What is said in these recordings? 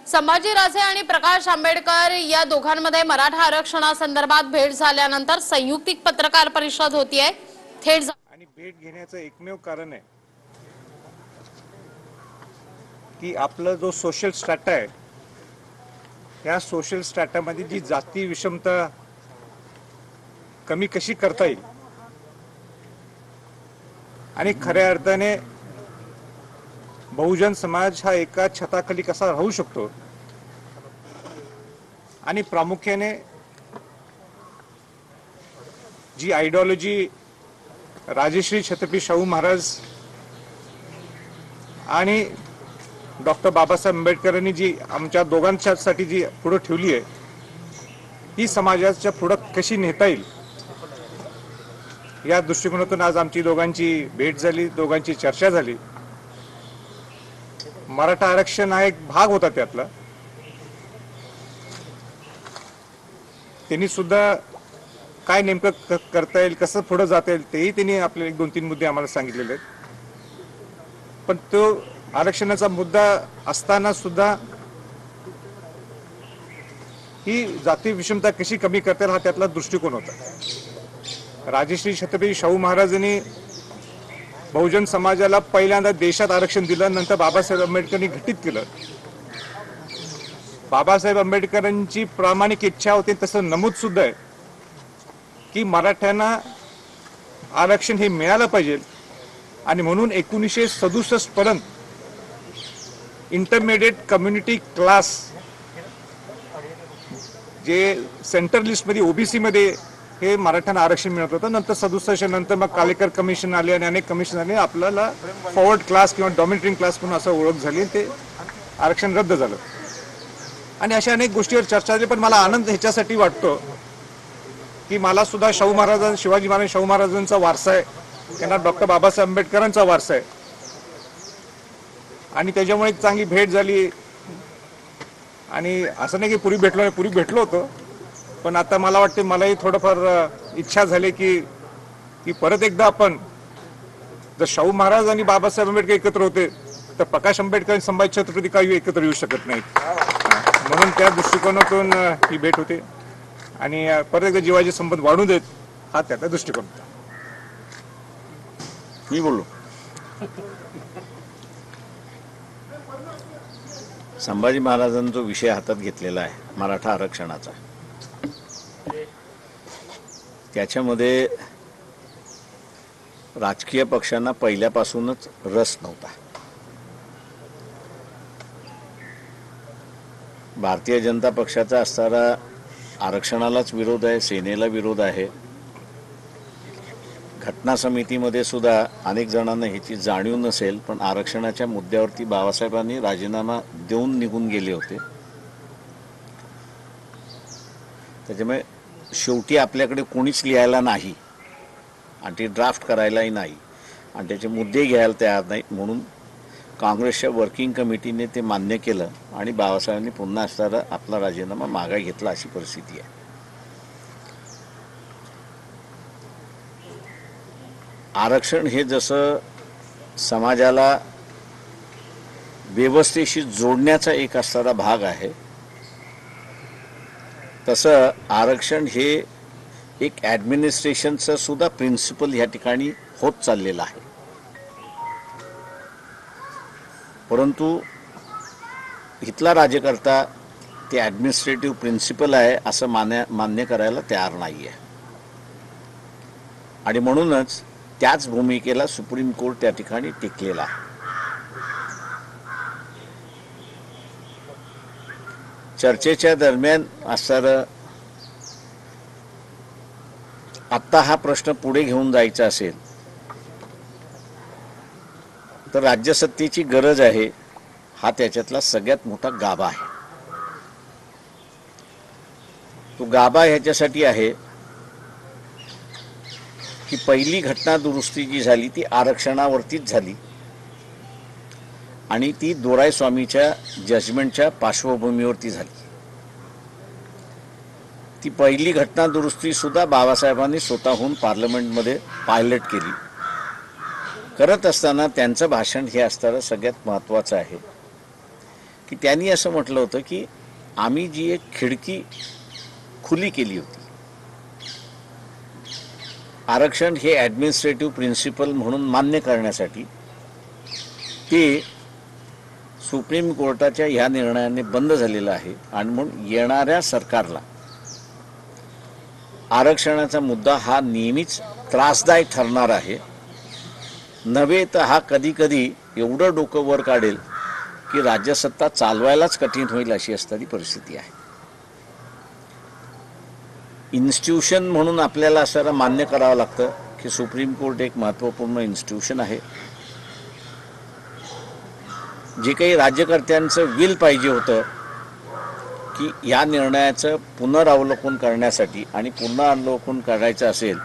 संभाजीराजे आणि प्रकाश आंबेडकर या दोघांमध्ये मराठा आरक्षणासंदर्भात भेट झाल्यानंतर संयुक्तिक पत्रकार परिषद होतीये। थेट आणि भेट घेण्याचं एकमेव कारण आहे की आपला जो सोशल स्ट्रॅटा आहे त्या सोशल स्ट्रॅटामध्ये जी जाती विषमता कमी कशी करता येईल आणि खऱ्या अर्थाने बहुजन समाज हा एका छताखाली कसा राहू शकतो आणि प्रामुख्याने जी आयडियोलॉजी राजश्री छत्रपती शाहू महाराज आणि डॉक्टर बाबासाहेब आंबेडकरांनी जी आमच्या दोघांच्यासाठी जी पुढे ठेवली आहे ही समाजाच्या पुढे कशी नेता येईल या दृष्टिकोनातून आज आमची दोघांची भेट झाली, दोघांची चर्चा झाली। मराठा आरक्षण हा एक भाग होता त्यातला। त्यांनी सुद्धा काय नेमकं करता येईल, कसं पुढे जाता येईल तेही त्यांनी आपले 1-2-3 मुद्दे आम्हाला सांगितलेले आहेत। पण तो आरक्षणाचा मुद्दा असताना सुद्धा ही जाती विषमता कशी कमी करता येईल हा त्यातला दृष्टिकोन होता। राजश्री छत्रपती शाहू महाराजांनी बहुजन समाजाला पहिल्यांदा देशात आरक्षण दिलं, नंतर बाबासाहेब आंबेडकरांनी घटित केलं। बाबासाहेब आंबेडकरांची प्रामाणिक इच्छा होती, तसं नमूद सुद्धा आहे की मराठ्यांना आरक्षण हे मिळालं पाहिजे आणि म्हणून 1967 पर्यंत इंटरमिडिएट कम्युनिटी क्लास जे सेंट्रल लिस्ट मध्ये ओबीसी मध्ये हे मराठ्यांना आरक्षण मिळत होतं। नंतर 67 नंतर मग कालेकर कमिशन आले आणि अनेक कमिशन आले, आपल्याला फॉरवर्ड क्लास किंवा डॉमिनेटिंग क्लास म्हणून असं ओळख झाली, ते आरक्षण रद्द झालं आणि अशा अनेक गोष्टीवर चर्चा झाली। पण मला आनंद ह्याच्यासाठी वाटतो की मला सुद्धा शाहू महाराजांचा, शिवाजी महाराज शाहू महाराजांचा वारसा आहे, त्यांना डॉक्टर बाबासाहेब आंबेडकरांचा वारसा आहे आणि त्याच्यामुळे एक चांगली भेट झाली। आणि असं नाही की पूर्वी भेटलो होतो, पण आता मला वाटते मलाही थोडंफार इच्छा झाली की परत एकदा आपण जर शाहू महाराज आणि बाबासाहेब आंबेडकर एकत्र होते तर प्रकाश आंबेडकर आणि संभाजी छत्रपती काही एकत्र येऊ शकत नाहीत। म्हणून त्या दृष्टिकोनातून ही भेट होते आणि परत एकदा जीवाचे संबंध वाढू देत हा त्याचा दृष्टिकोन होता। मी बोललो संभाजी महाराजांचा जो विषय हातात घेतलेला आहे मराठा आरक्षणाचा, त्याच्यामध्ये राजकीय पक्षांना पहिल्यापासूनच रस नव्हता। भारतीय जनता पक्षाचा असणारा आरक्षणालाच विरोध आहे, सेनेला विरोध आहे। घटना समितीमध्ये सुद्धा अनेक जणांना ह्याची जाणीव नसेल, पण आरक्षणाच्या मुद्द्यावरती बाबासाहेबांनी राजीनामा देऊन निघून गेले होते। त्याच्यामुळे शेवटी आपल्याकडे कोणीच लिहायला नाही आणि ते ड्राफ्ट करायलाही नाही आणि त्याचे मुद्दे घ्यायला तयार नाही, म्हणून काँग्रेसच्या वर्किंग कमिटीने ते मान्य केलं आणि बाबासाहेबांनी पुन्हा असणारा आपला राजीनामा मागे घेतला, अशी परिस्थिती आहे। आरक्षण हे जसं समाजाला व्यवस्थेशी जोडण्याचा एक असणारा भाग आहे, तसं आरक्षण हे एक ॲडमिनिस्ट्रेशनचं सुद्धा प्रिन्सिपल या ठिकाणी होत चाललेलं आहे। परंतु इथला राज्यकर्ता ते ॲडमिनिस्ट्रेटिव्ह प्रिन्सिपल आहे असं मान्य करायला तयार नाही आहे आणि म्हणूनच त्याच भूमिकेला सुप्रीम कोर्ट त्या ठिकाणी टिकलेला आहे। चर्चेच्या दरम्यान असणारं आत्ता हा प्रश्न पुढे घेऊन जायचा असेल तर राज्यसत्तेची गरज आहे, हा त्याच्यातला सगळ्यात मोठा गाभा आहे। तो गाभा ह्याच्यासाठी आहे की पहिली घटना दुरुस्ती जी झाली ती आरक्षणावरतीच झाली आणि ती दोराई स्वामीच्या जजमेंटच्या पार्श्वभूमीवरती झाली। ती पहिली घटना दुरुस्ती सुद्धा बाबासाहेबांनी स्वतःहून पार्लमेंटमध्ये पायलट केली। करत असताना त्यांचं भाषण हे असणारं सगळ्यात महत्त्वाचं आहे की त्यांनी असं म्हटलं होतं की आम्ही जी एक खिडकी खुली केली होती, आरक्षण हे ॲडमिनिस्ट्रेटिव्ह प्रिन्सिपल म्हणून मान्य करण्यासाठी, ते सुप्रीम कोर्टाच्या ह्या निर्णयाने बंद झालेलं आहे आणि म्हणून येणाऱ्या सरकारला आरक्षणाचा मुद्दा हा नेहमीच त्रासदायक ठरणार आहे. नव्हे तर हा कधी कधी एवढं डोकं वर काढेल की राज्यसत्ता चालवायलाच कठीण होईल अशी असणारी परिस्थिती आहे. इन्स्टिट्यूशन म्हणून आपल्याला असं मान्य करावं लागतं की सुप्रीम कोर्ट एक महत्त्वपूर्ण इन्स्टिट्यूशन आहे. जे काही राज्यकर्त्यांचं विल पाहिजे होतं की या निर्णयाचं पुनरावलोकन करण्यासाठी आणि पुनरावलोकन करायचं असेल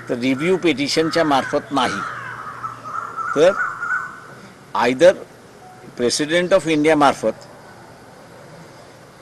तर रिव्ह्यू पिटिशनच्या मार्फत नाही, तर आयदर प्रेसिडेंट ऑफ इंडिया मार्फत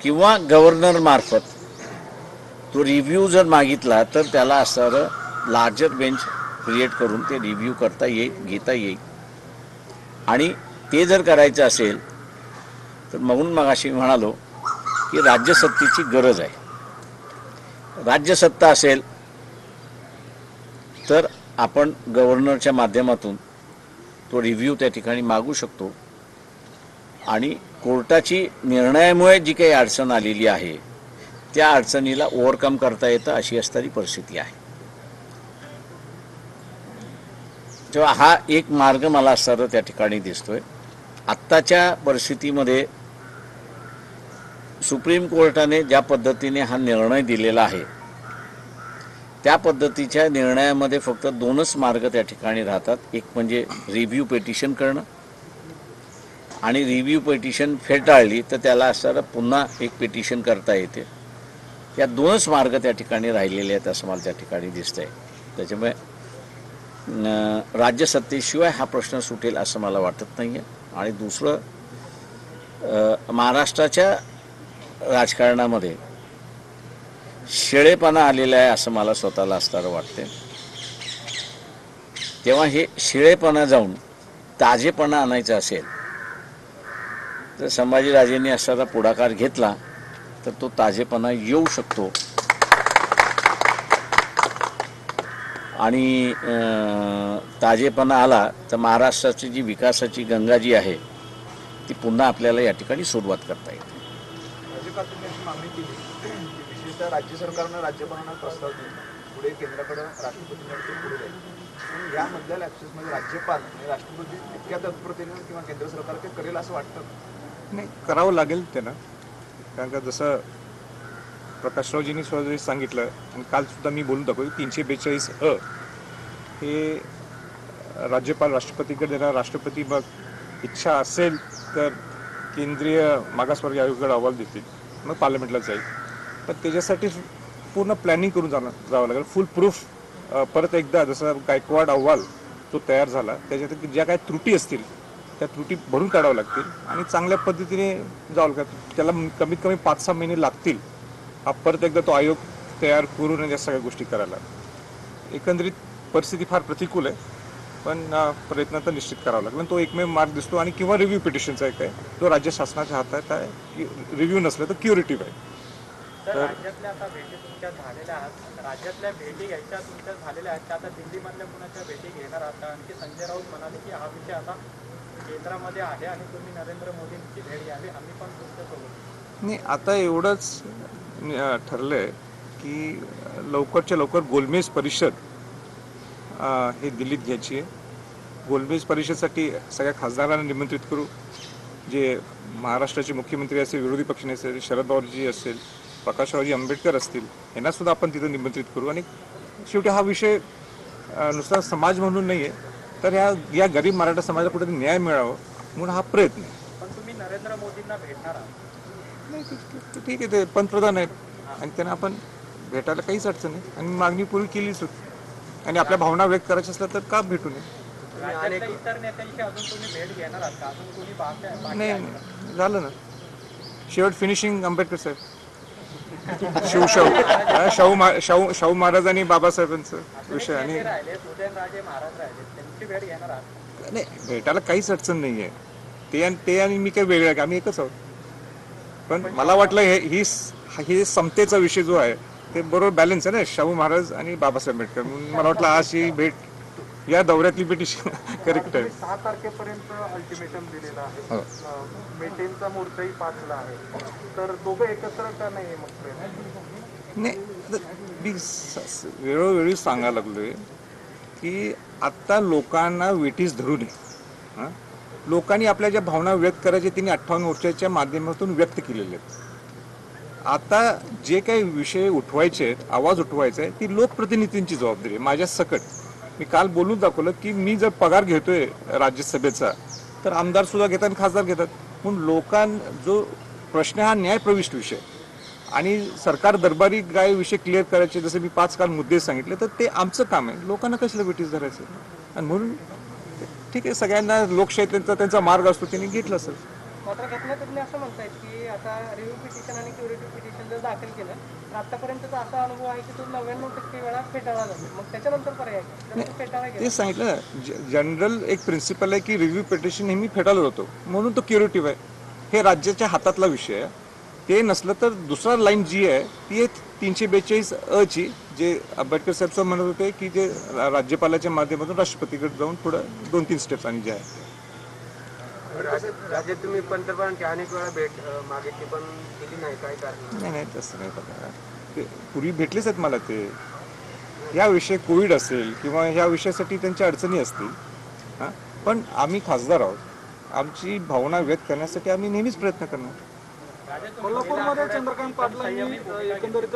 किंवा गव्हर्नर मार्फत तो रिव्ह्यू जर मागितला तर त्याला असणारं लार्जर बेंच क्रिएट करून ते रिव्ह्यू करता येईल, घेता येईल. आणि ते जर करायचं असेल तर म्हणून मगाशी म्हणालो की राज्यसत्तेची गरज आहे. राज्यसत्ता असेल तर आपण गव्हर्नरच्या माध्यमातून तो रिव्ह्यू त्या ठिकाणी मागू शकतो आणि कोर्टाची निर्णयामुळे जी काही अडचण आलेली आहे त्या अडचणीला ओव्हरकम करता येतं अशी असणारी परिस्थिती आहे. तेव्हा हा एक मार्ग मला सर्व त्या ठिकाणी दिसतोय. आत्ताच्या परिस्थितीमध्ये सुप्रीम कोर्टाने ज्या पद्धतीने हा निर्णय दिलेला आहे त्या पद्धतीच्या निर्णयामध्ये फक्त दोनच मार्ग त्या ठिकाणी राहतात. एक म्हणजे रिव्ह्यू पिटिशन करणं आणि रिव्ह्यू पिटिशन फेटाळली तर त्याला असणारं पुन्हा एक पिटिशन करता येते. या दोनच मार्ग त्या ठिकाणी राहिलेले आहेत असं मला त्या ठिकाणी दिसतंय. त्याच्यामुळे राज्यसत्तेशिवाय हा प्रश्न सुटेल असं मला वाटत नाही आहे. आणि दुसरं, महाराष्ट्राच्या राजकारणामध्ये शिळेपणा आलेला आहे असं मला स्वतःला असणारं वाटते. तेव्हा हे शिळेपणा जाऊन ताजेपणा आणायचा असेल तर संभाजीराजेंनी असा पुढाकार घेतला तर तो ताजेपणा येऊ शकतो. आणि ताजेपणा आला तर महाराष्ट्राची जी विकासाची गंगा जी आहे ती पुन्हा आपल्याला या ठिकाणी सुरुवात करता येते. राज्यकर्त्यांनी मागणी केली की विशेषतः राज्य सरकारनं राज्यपालांना प्रस्ताव दिला पुढे केंद्राकडे राष्ट्रपतींकडे पुढे जाईल. पण यामधल्या लॅप्सेसमध्ये राज्यपाल आणि राष्ट्रपती इतक्या तत्परतेनं किंवा केंद्र सरकार ते करेल असं वाटतं? नाही, करावं लागेल त्यांना. कारण का जसं प्रकाशरावजींनी स्वतः सांगितलं आणि कालसुद्धा मी बोलून दाखवलं 342 हे राज्यपाल राष्ट्रपतीकडे देणार. राष्ट्रपती मग इच्छा असेल तर केंद्रीय मागासवर्गीय आयोगाकडे अहवाल देतील, मग पार्लमेंटला जाईल. पण त्याच्यासाठी पूर्ण प्लॅनिंग करून जावं लागेल. फुल प्रूफ परत एकदा जसं गायकवाड अहवाल जो तयार झाला त्याच्यात ज्या काही त्रुटी असतील त्या त्रुटी भरून काढाव्या लागतील आणि चांगल्या पद्धतीने जावं लागेल. त्याला कमीत कमी 5-6 महिने लागतील हा परत एकदा तो आयोग तयार करून या सगळ्या गोष्टी करायला. एकंदरीत परिस्थिती फार प्रतिकूल आहे, पण प्रयत्न तर निश्चित करावा लागेल. तो एकमेव मार्ग दिसतो. आणि किंवा रिव्ह्यू पिटिशनचा एक आहे जो राज्य शासनाच्या हातात आहे की रिव्ह्यू नसलं तर क्युरेटिव्ह आहे. तर राज्यातल्या आता भेटी तुमच्या झालेल्या आहेत, राज्यातल्या भेटी घ्यायच्या तुमच्या झालेल्या आहेत, आता दिल्लीमधल्या कुणाच्या भेटी घेणार आहात? आणखी संजय राऊत म्हणाले की हा विषय आता केंद्रामध्ये आहे आणि तुम्ही नरेंद्र मोदींची भेट घ्यावी, आम्ही पण तुमच्यासोबत. नाही, आता एवढंच ठरलंय की लवकरच्या लवकर गोलमेज परिषद हे दिल्लीत घ्यायची आहे. गोलमेज परिषदेसाठी सगळ्या खासदारांना निमंत्रित करू. जे महाराष्ट्राचे मुख्यमंत्री असतील, विरोधी पक्षनेते असेल, शरद पवारजी असेल, प्रकाशरावजी आंबेडकर असतील, यांनासुद्धा आपण तिथं निमंत्रित करू. आणि शेवटी हा विषय नुसता समाज म्हणून नाही आहे, तर या गरीब मराठा समाजाला कुठेतरी न्याय मिळावा म्हणून हा प्रयत्न आहे. पण तुम्ही नरेंद्र मोदींना भेटणार आहात? नाही, ठीक आहे, ते पंतप्रधान आहेत आणि त्यांना आपण भेटायला काहीच अडचण नाही. आणि मागणी पूर्वी केलीच होती. आणि आपल्या भावना व्यक्त करायच्या असल्या तर का भेटू नये? राज्यातल्या इतर नेत्यांशी अजून तुम्ही भेट घेणार आहात का? अजून कोणी नाही, झालं ना. शेवट फिनिशिंग आंबेडकर साहेब, शाहू महाराज आणि बाबासाहेबांचा विषय. आणि उदयनराजे महाराज राहिले, त्यांची भेट घेणार आहात? नाही, भेटायला काहीच अडचण नाही आहे. ते आणि मी काही वेगळं आहे, आम्ही एकच आहोत. पण मला वाटलं हे समतेचा विषय जो आहे ते बरोबर बॅलन्स आहे ना, शाहू महाराज आणि बाबासाहेब आंबेडकर. म्हणून मला वाटलं आज ही भेट, या दौऱ्यातली भेट करेक्ट आहे. 6 तारखेपर्यंत अल्टिमेटम दिलेला आहे. हो. मेटेंचा मोर्चाही 5ला आहे. तर दोघं एकत्र का नाही मग प्रयत्न? नाही, आता मी वेळोवेळी सांगायला लागलोय की आता लोकांना वेठीस धरू नये. हां, लोकांनी आपल्या ज्या भावना व्यक्त करायच्या त्यांनी 58 मोर्चाच्या माध्यमातून व्यक्त केलेले आहेत. आता जे काही विषय उठवायचे आहेत, आवाज उठवायचा आहे, ती लोकप्रतिनिधींची जबाबदारी आहे. माझ्या सकट मी काल बोलून दाखवलं की मी जर पगार घेतोय राज्यसभेचा, तर आमदार सुद्धा घेतात आणि खासदार घेतात. म्हणून जो प्रश्न हा न्यायप्रविष्ट विषय आणि सरकार दरबारी काय विषय क्लिअर करायचे, जसे मी 5 काल मुद्दे सांगितले, तर ते आमचं काम आहे. लोकांना कशाला वेटीस धरायचं? आणि म्हणून ठीक आहे, सगळ्यांना लोकशाही त्यांचा मार्ग असतो, त्यांनी घेतला असेल. मात्र घटनातज्ञ असं म्हणतायत की आता रिव्ह्यू पिटिशन आणि क्युरेटिव्ह पिटिशन जर दाखल केलं तर आतापर्यंतचा असा अनुभव आहे की तो 99% वेळा फेटाळला जातो. मग त्याच्यानंतर पर्याय फेटाळा ते सांगितलं, जनरल एक प्रिन्सिपल आहे की रिव्ह्यू पिटिशन नेहमी फेटाळला जातो, म्हणून तो क्युरेटिव्ह आहे. हे राज्याच्या हातातला विषय आहे. ते नसलं तर दुसरा लाईन जी आहे ती आहे 342 अची, जे आंबेडकर साहेब म्हणत होते की जे राज्यपालाच्या माध्यमातून राष्ट्रपतीकडे जाऊन पुढे 2-3 स्टेप्स आणि जे आहे. राज्यात तुम्ही पंतप्रधानांची अनेक वेळा भेट मागितली पण दिली नाही, काय कारण? नाही तसं नाही बघा, ते पूर्वी भेटलेच आहेत मला. ते या विषय कोविड असेल किंवा ह्या विषयासाठी त्यांच्या अडचणी असतील. हां, पण आम्ही खासदार आहोत, आमची भावना व्यक्त करण्यासाठी आम्ही नेहमीच प्रयत्न करणार. कोल्हापूरमध्ये चंद्रकांत पाटलांनी एकंदरीत